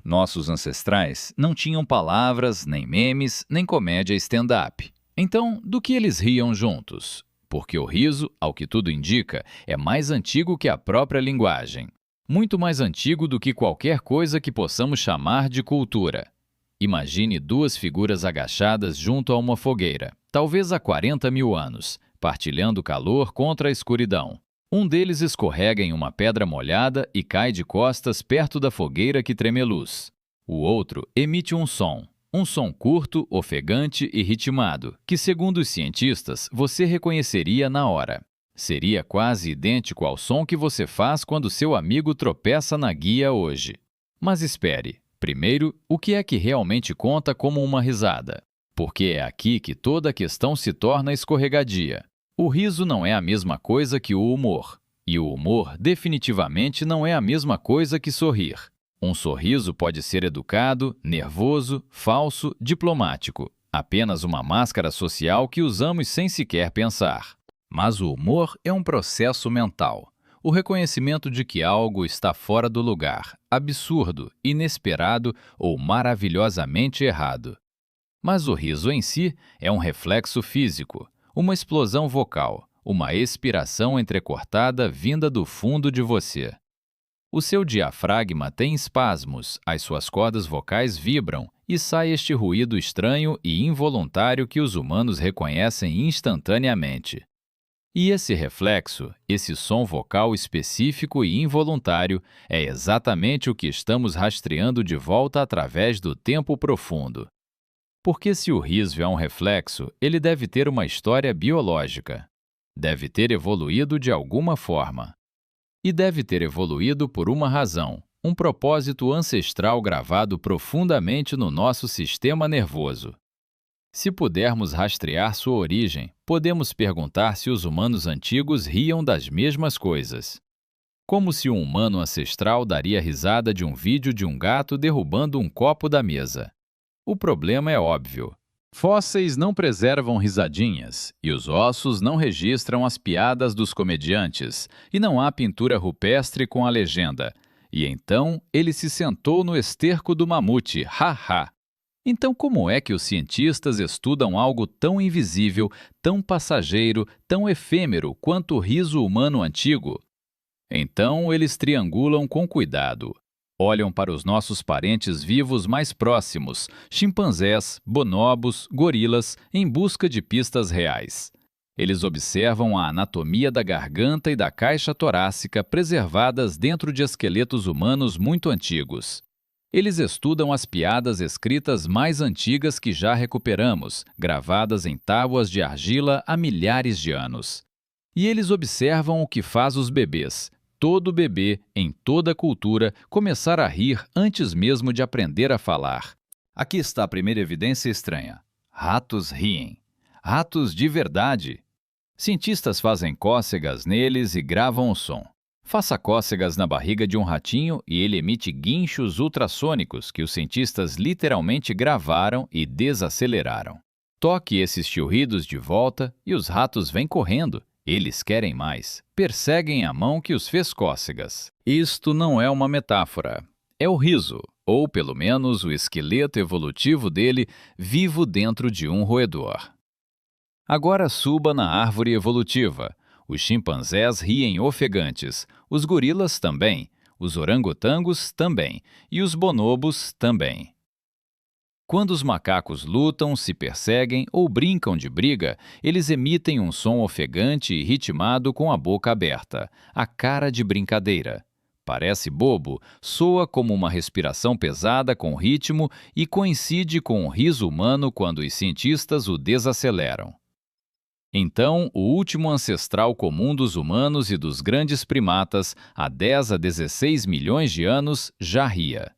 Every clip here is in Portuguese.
Nossos ancestrais não tinham palavras, nem memes, nem comédia stand-up. Então, do que eles riam juntos? Porque o riso, ao que tudo indica, é mais antigo que a própria linguagem. Muito mais antigo do que qualquer coisa que possamos chamar de cultura. Imagine duas figuras agachadas junto a uma fogueira, talvez há 40 mil anos, partilhando calor contra a escuridão. Um deles escorrega em uma pedra molhada e cai de costas perto da fogueira que tremeluz. O outro emite um som curto, ofegante e ritmado, que, segundo os cientistas, você reconheceria na hora. Seria quase idêntico ao som que você faz quando seu amigo tropeça na guia hoje. Mas espere, primeiro, o que é que realmente conta como uma risada? Porque é aqui que toda a questão se torna escorregadia. O riso não é a mesma coisa que o humor. E o humor definitivamente não é a mesma coisa que sorrir. Um sorriso pode ser educado, nervoso, falso, diplomático. Apenas uma máscara social que usamos sem sequer pensar. Mas o humor é um processo mental. O reconhecimento de que algo está fora do lugar, absurdo, inesperado ou maravilhosamente errado. Mas o riso em si é um reflexo físico. Uma explosão vocal, uma expiração entrecortada vinda do fundo de você. O seu diafragma tem espasmos, as suas cordas vocais vibram e sai este ruído estranho e involuntário que os humanos reconhecem instantaneamente. E esse reflexo, esse som vocal específico e involuntário, é exatamente o que estamos rastreando de volta através do tempo profundo. Porque se o riso é um reflexo, ele deve ter uma história biológica. Deve ter evoluído de alguma forma. E deve ter evoluído por uma razão, um propósito ancestral gravado profundamente no nosso sistema nervoso. Se pudermos rastrear sua origem, podemos perguntar se os humanos antigos riam das mesmas coisas. Como se um humano ancestral daria risada de um vídeo de um gato derrubando um copo da mesa. O problema é óbvio. Fósseis não preservam risadinhas, e os ossos não registram as piadas dos comediantes, e não há pintura rupestre com a legenda. E então ele se sentou no esterco do mamute, haha. Então como é que os cientistas estudam algo tão invisível, tão passageiro, tão efêmero quanto o riso humano antigo? Então eles triangulam com cuidado. Olham para os nossos parentes vivos mais próximos, chimpanzés, bonobos, gorilas, em busca de pistas reais. Eles observam a anatomia da garganta e da caixa torácica preservadas dentro de esqueletos humanos muito antigos. Eles estudam as piadas escritas mais antigas que já recuperamos, gravadas em tábuas de argila há milhares de anos. E eles observam o que faz os bebês. Todo bebê, em toda cultura, começar a rir antes mesmo de aprender a falar. Aqui está a primeira evidência estranha. Ratos riem. Ratos de verdade. Cientistas fazem cócegas neles e gravam o som. Faça cócegas na barriga de um ratinho e ele emite guinchos ultrassônicos que os cientistas literalmente gravaram e desaceleraram. Toque esses churridos de volta e os ratos vêm correndo. Eles querem mais, perseguem a mão que os fez cócegas. Isto não é uma metáfora, é o riso, ou pelo menos o esqueleto evolutivo dele vivo dentro de um roedor. Agora suba na árvore evolutiva. Os chimpanzés riem ofegantes, os gorilas também, os orangotangos também e os bonobos também. Quando os macacos lutam, se perseguem ou brincam de briga, eles emitem um som ofegante e ritmado com a boca aberta, a cara de brincadeira. Parece bobo, soa como uma respiração pesada com ritmo e coincide com o riso humano quando os cientistas o desaceleram. Então, o último ancestral comum dos humanos e dos grandes primatas, há 10 a 16 milhões de anos, já ria.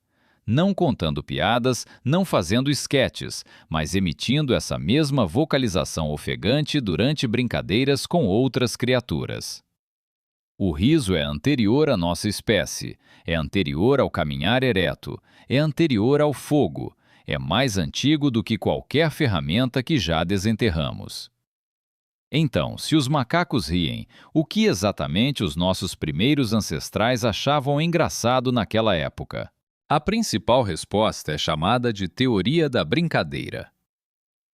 Não contando piadas, não fazendo esquetes, mas emitindo essa mesma vocalização ofegante durante brincadeiras com outras criaturas. O riso é anterior à nossa espécie, é anterior ao caminhar ereto, é anterior ao fogo, é mais antigo do que qualquer ferramenta que já desenterramos. Então, se os macacos riem, o que exatamente os nossos primeiros ancestrais achavam engraçado naquela época? A principal resposta é chamada de teoria da brincadeira.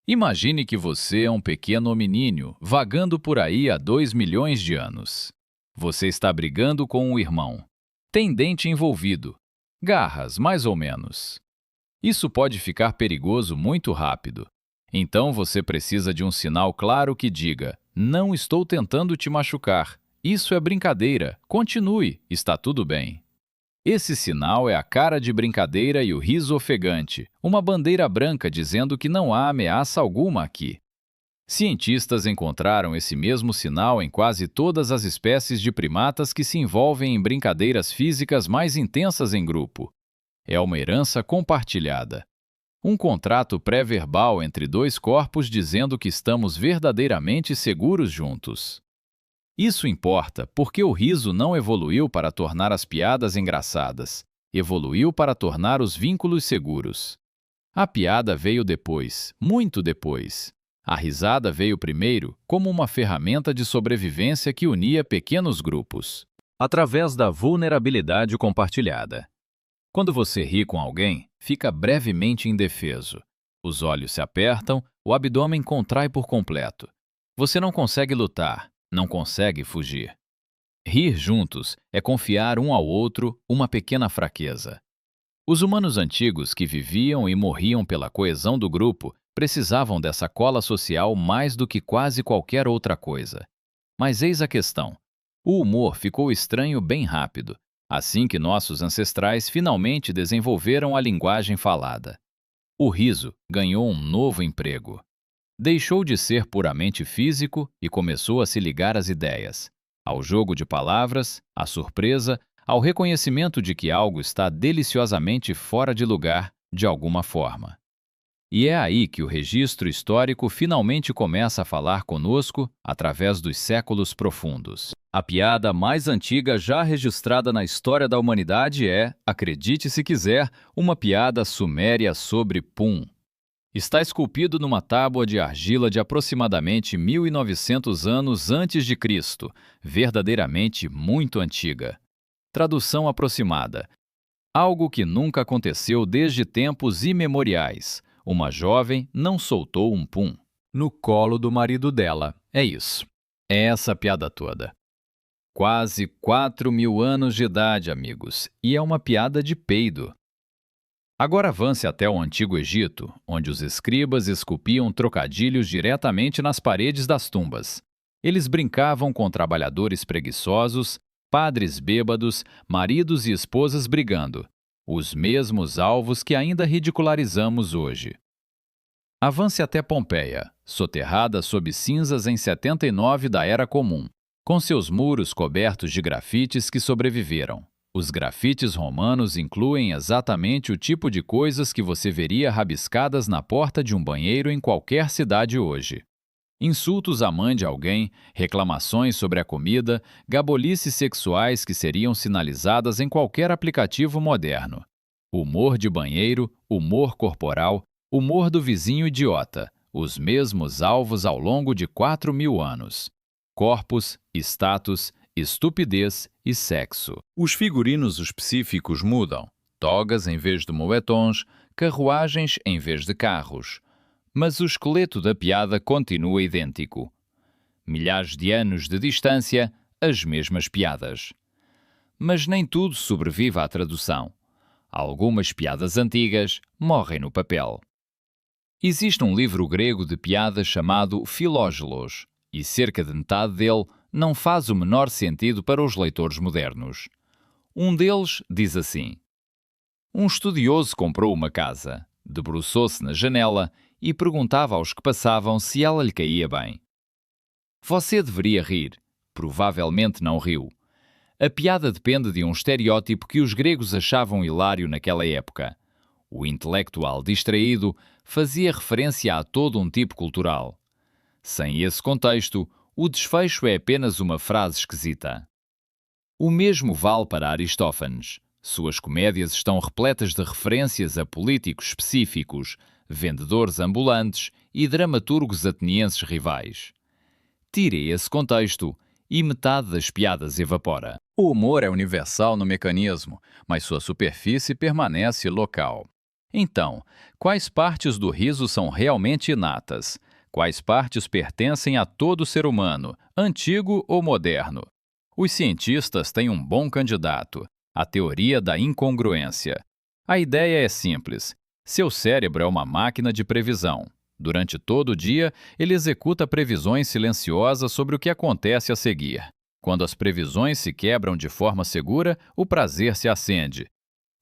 Imagine que você é um pequeno hominíneo vagando por aí há 2 milhões de anos. Você está brigando com um irmão. Tem dente envolvido. Garras, mais ou menos. Isso pode ficar perigoso muito rápido. Então você precisa de um sinal claro que diga: não estou tentando te machucar. Isso é brincadeira. Continue, está tudo bem. Esse sinal é a cara de brincadeira e o riso ofegante, uma bandeira branca dizendo que não há ameaça alguma aqui. Cientistas encontraram esse mesmo sinal em quase todas as espécies de primatas que se envolvem em brincadeiras físicas mais intensas em grupo. É uma herança compartilhada. Um contrato pré-verbal entre dois corpos dizendo que estamos verdadeiramente seguros juntos. Isso importa porque o riso não evoluiu para tornar as piadas engraçadas, evoluiu para tornar os vínculos seguros. A piada veio depois, muito depois. A risada veio primeiro como uma ferramenta de sobrevivência que unia pequenos grupos, através da vulnerabilidade compartilhada. Quando você ri com alguém, fica brevemente indefeso. Os olhos se apertam, o abdômen contrai por completo. Você não consegue lutar, não consegue fugir. Rir juntos é confiar um ao outro uma pequena fraqueza. Os humanos antigos que viviam e morriam pela coesão do grupo precisavam dessa cola social mais do que quase qualquer outra coisa. Mas eis a questão. O humor ficou estranho bem rápido, assim que nossos ancestrais finalmente desenvolveram a linguagem falada. O riso ganhou um novo emprego. Deixou de ser puramente físico e começou a se ligar às ideias, ao jogo de palavras, à surpresa, ao reconhecimento de que algo está deliciosamente fora de lugar de alguma forma. E é aí que o registro histórico finalmente começa a falar conosco através dos séculos profundos. A piada mais antiga já registrada na história da humanidade é, acredite se quiser, uma piada suméria sobre Pum. Está esculpido numa tábua de argila de aproximadamente 1900 anos antes de Cristo, verdadeiramente muito antiga. Tradução aproximada. Algo que nunca aconteceu desde tempos imemoriais. Uma jovem não soltou um pum no colo do marido dela. É isso. É essa a piada toda. Quase 4.000 anos de idade, amigos, e é uma piada de peido. Agora avance até o Antigo Egito, onde os escribas esculpiam trocadilhos diretamente nas paredes das tumbas. Eles brincavam com trabalhadores preguiçosos, padres bêbados, maridos e esposas brigando. Os mesmos alvos que ainda ridicularizamos hoje. Avance até Pompeia, soterrada sob cinzas em 79 da Era Comum, com seus muros cobertos de grafites que sobreviveram. Os grafites romanos incluem exatamente o tipo de coisas que você veria rabiscadas na porta de um banheiro em qualquer cidade hoje. Insultos à mãe de alguém, reclamações sobre a comida, gabolices sexuais que seriam sinalizadas em qualquer aplicativo moderno. Humor de banheiro, humor corporal, humor do vizinho idiota, os mesmos alvos ao longo de 4.000 anos. Corpos, status, estupidez e sexo. Os figurinos específicos mudam. Togas em vez de moletons, carruagens em vez de carros. Mas o esqueleto da piada continua idêntico. Milhares de anos de distância, as mesmas piadas. Mas nem tudo sobrevive à tradução. Algumas piadas antigas morrem no papel. Existe um livro grego de piadas chamado Filógelos, e cerca de metade dele não faz o menor sentido para os leitores modernos. Um deles diz assim: um estudioso comprou uma casa, debruçou-se na janela e perguntava aos que passavam se ela lhe caía bem. Você deveria rir. Provavelmente não riu. A piada depende de um estereótipo que os gregos achavam hilário naquela época. O intelectual distraído fazia referência a todo um tipo cultural. Sem esse contexto, o desfecho é apenas uma frase esquisita. O mesmo vale para Aristófanes. Suas comédias estão repletas de referências a políticos específicos, vendedores ambulantes e dramaturgos atenienses rivais. Tire esse contexto e metade das piadas evapora. O humor é universal no mecanismo, mas sua superfície permanece local. Então, quais partes do riso são realmente inatas? Quais partes pertencem a todo ser humano, antigo ou moderno? Os cientistas têm um bom candidato: a teoria da incongruência. A ideia é simples. Seu cérebro é uma máquina de previsão. Durante todo o dia, ele executa previsões silenciosas sobre o que acontece a seguir. Quando as previsões se quebram de forma segura, o prazer se acende.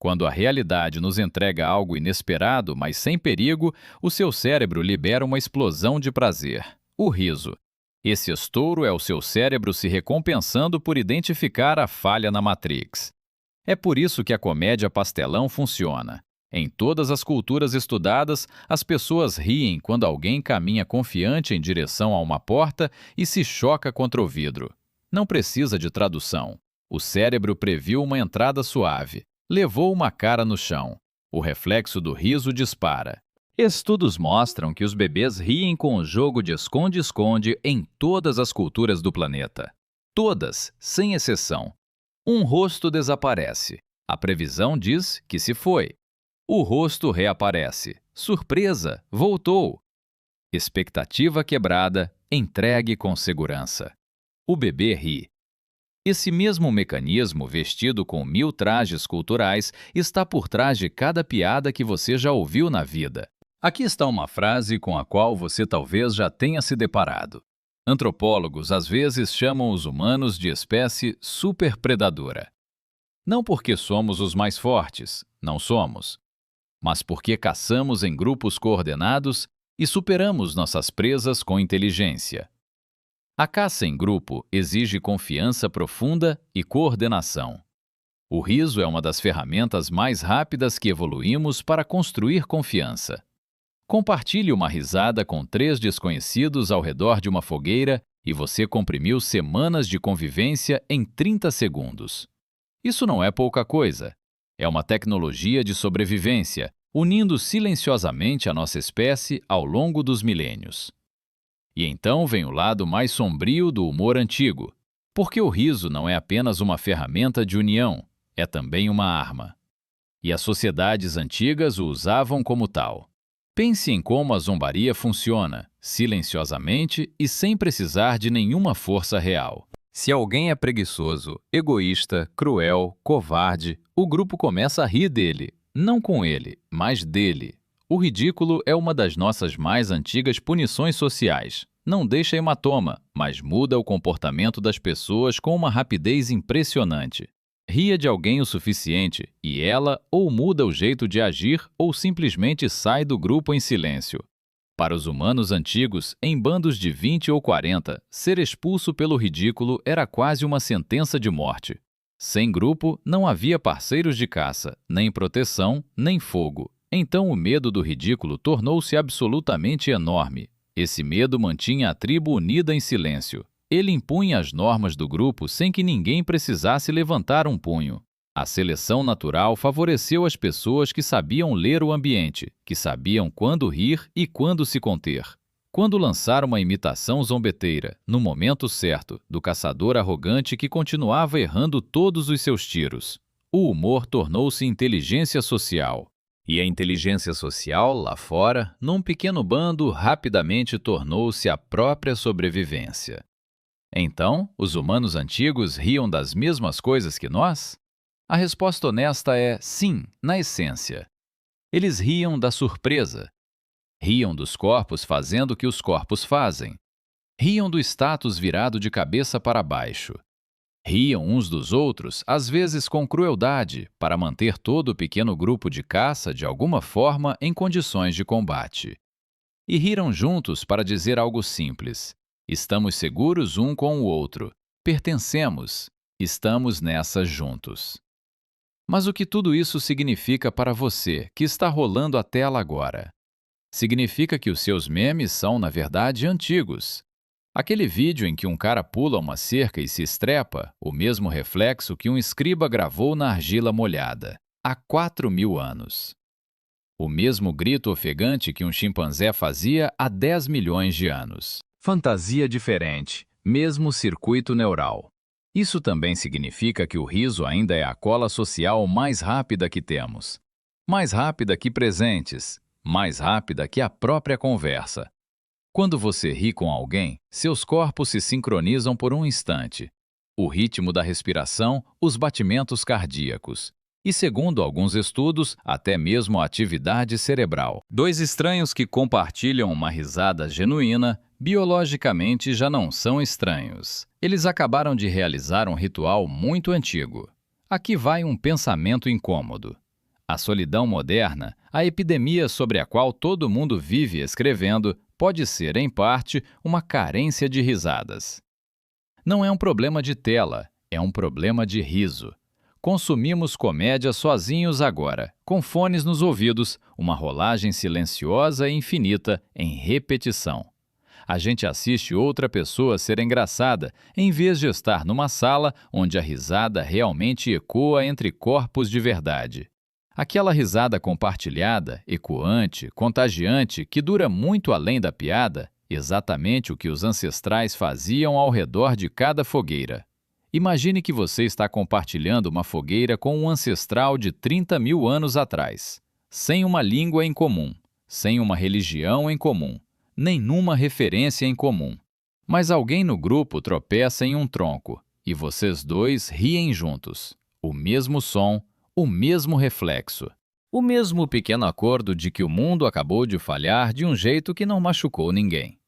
Quando a realidade nos entrega algo inesperado, mas sem perigo, o seu cérebro libera uma explosão de prazer: o riso. Esse estouro é o seu cérebro se recompensando por identificar a falha na Matrix. É por isso que a comédia pastelão funciona. Em todas as culturas estudadas, as pessoas riem quando alguém caminha confiante em direção a uma porta e se choca contra o vidro. Não precisa de tradução. O cérebro previu uma entrada suave, levou uma cara no chão. O reflexo do riso dispara. Estudos mostram que os bebês riem com o jogo de esconde-esconde em todas as culturas do planeta. Todas, sem exceção. Um rosto desaparece. A previsão diz que se foi. O rosto reaparece. Surpresa! Voltou! Expectativa quebrada, entregue com segurança. O bebê ri. Esse mesmo mecanismo, vestido com 1000 trajes culturais, está por trás de cada piada que você já ouviu na vida. Aqui está uma frase com a qual você talvez já tenha se deparado. Antropólogos às vezes chamam os humanos de espécie superpredadora. Não porque somos os mais fortes, não somos, mas porque caçamos em grupos coordenados e superamos nossas presas com inteligência. A caça em grupo exige confiança profunda e coordenação. O riso é uma das ferramentas mais rápidas que evoluímos para construir confiança. Compartilhe uma risada com 3 desconhecidos ao redor de uma fogueira e você comprimiu semanas de convivência em 30 segundos. Isso não é pouca coisa. É uma tecnologia de sobrevivência, unindo silenciosamente a nossa espécie ao longo dos milênios. E então vem o lado mais sombrio do humor antigo, porque o riso não é apenas uma ferramenta de união, é também uma arma. E as sociedades antigas o usavam como tal. Pense em como a zombaria funciona, silenciosamente e sem precisar de nenhuma força real. Se alguém é preguiçoso, egoísta, cruel, covarde, o grupo começa a rir dele. Não com ele, mas dele. O ridículo é uma das nossas mais antigas punições sociais. Não deixa hematoma, mas muda o comportamento das pessoas com uma rapidez impressionante. Ria de alguém o suficiente e ela ou muda o jeito de agir ou simplesmente sai do grupo em silêncio. Para os humanos antigos, em bandos de 20 ou 40, ser expulso pelo ridículo era quase uma sentença de morte. Sem grupo, não havia parceiros de caça, nem proteção, nem fogo. Então o medo do ridículo tornou-se absolutamente enorme. Esse medo mantinha a tribo unida em silêncio. Ele impunha as normas do grupo sem que ninguém precisasse levantar um punho. A seleção natural favoreceu as pessoas que sabiam ler o ambiente, que sabiam quando rir e quando se conter. Quando lançar uma imitação zombeteira, no momento certo, do caçador arrogante que continuava errando todos os seus tiros. O humor tornou-se inteligência social. E a inteligência social, lá fora, num pequeno bando, rapidamente tornou-se a própria sobrevivência. Então, os humanos antigos riam das mesmas coisas que nós? A resposta honesta é sim, na essência. Eles riam da surpresa. Riam dos corpos fazendo o que os corpos fazem. Riam do status virado de cabeça para baixo. Riam uns dos outros, às vezes com crueldade, para manter todo o pequeno grupo de caça, de alguma forma, em condições de combate. E riram juntos para dizer algo simples: estamos seguros um com o outro, pertencemos, estamos nessa juntos. Mas o que tudo isso significa para você, que está rolando a tela agora? Significa que os seus memes são, na verdade, antigos. Aquele vídeo em que um cara pula uma cerca e se estrepa, o mesmo reflexo que um escriba gravou na argila molhada, há 4.000 anos. O mesmo grito ofegante que um chimpanzé fazia há 10 milhões de anos. Fantasia diferente, mesmo circuito neural. Isso também significa que o riso ainda é a cola social mais rápida que temos. Mais rápida que presentes, mais rápida que a própria conversa. Quando você ri com alguém, seus corpos se sincronizam por um instante. O ritmo da respiração, os batimentos cardíacos. E, segundo alguns estudos, até mesmo a atividade cerebral. Dois estranhos que compartilham uma risada genuína, biologicamente já não são estranhos. Eles acabaram de realizar um ritual muito antigo. Aqui vai um pensamento incômodo. A solidão moderna, a epidemia sobre a qual todo mundo vive escrevendo, pode ser, em parte, uma carência de risadas. Não é um problema de tela, é um problema de riso. Consumimos comédia sozinhos agora, com fones nos ouvidos, uma rolagem silenciosa e infinita em repetição. A gente assiste outra pessoa ser engraçada, em vez de estar numa sala onde a risada realmente ecoa entre corpos de verdade. Aquela risada compartilhada, ecoante, contagiante, que dura muito além da piada, exatamente o que os ancestrais faziam ao redor de cada fogueira. Imagine que você está compartilhando uma fogueira com um ancestral de 30 mil anos atrás, sem uma língua em comum, sem uma religião em comum, nenhuma referência em comum. Mas alguém no grupo tropeça em um tronco, e vocês dois riem juntos. O mesmo som, o mesmo reflexo. O mesmo pequeno acordo de que o mundo acabou de falhar de um jeito que não machucou ninguém.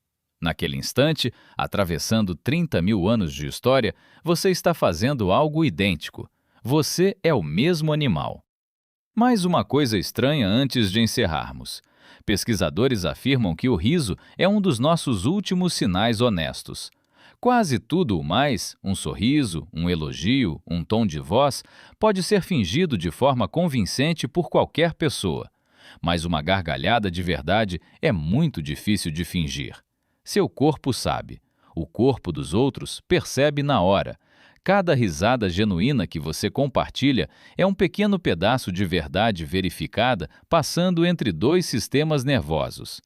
Naquele instante, atravessando 30 mil anos de história, você está fazendo algo idêntico. Você é o mesmo animal. Mais uma coisa estranha antes de encerrarmos. Pesquisadores afirmam que o riso é um dos nossos últimos sinais honestos. Quase tudo o mais, um sorriso, um elogio, um tom de voz, pode ser fingido de forma convincente por qualquer pessoa. Mas uma gargalhada de verdade é muito difícil de fingir. Seu corpo sabe. O corpo dos outros percebe na hora. Cada risada genuína que você compartilha é um pequeno pedaço de verdade verificada passando entre dois sistemas nervosos.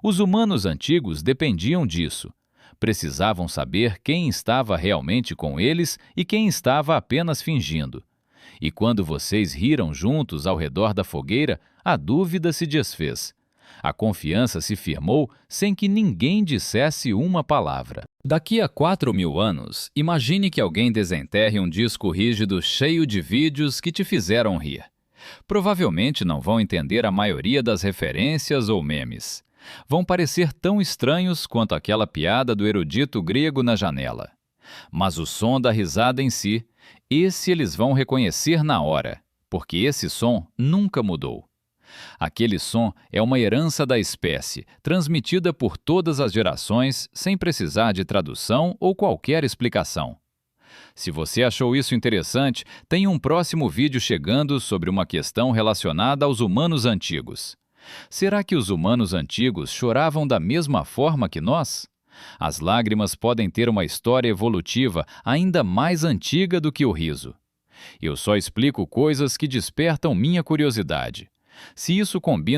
Os humanos antigos dependiam disso. Precisavam saber quem estava realmente com eles e quem estava apenas fingindo. E quando vocês riram juntos ao redor da fogueira, a dúvida se desfez. A confiança se firmou sem que ninguém dissesse uma palavra. Daqui a 4 mil anos, imagine que alguém desenterre um disco rígido cheio de vídeos que te fizeram rir. Provavelmente não vão entender a maioria das referências ou memes. Vão parecer tão estranhos quanto aquela piada do erudito grego na janela. Mas o som da risada em si, esse eles vão reconhecer na hora, porque esse som nunca mudou. Aquele som é uma herança da espécie, transmitida por todas as gerações, sem precisar de tradução ou qualquer explicação. Se você achou isso interessante, tem um próximo vídeo chegando sobre uma questão relacionada aos humanos antigos. Será que os humanos antigos choravam da mesma forma que nós? As lágrimas podem ter uma história evolutiva ainda mais antiga do que o riso. Eu só explico coisas que despertam minha curiosidade. Se isso combina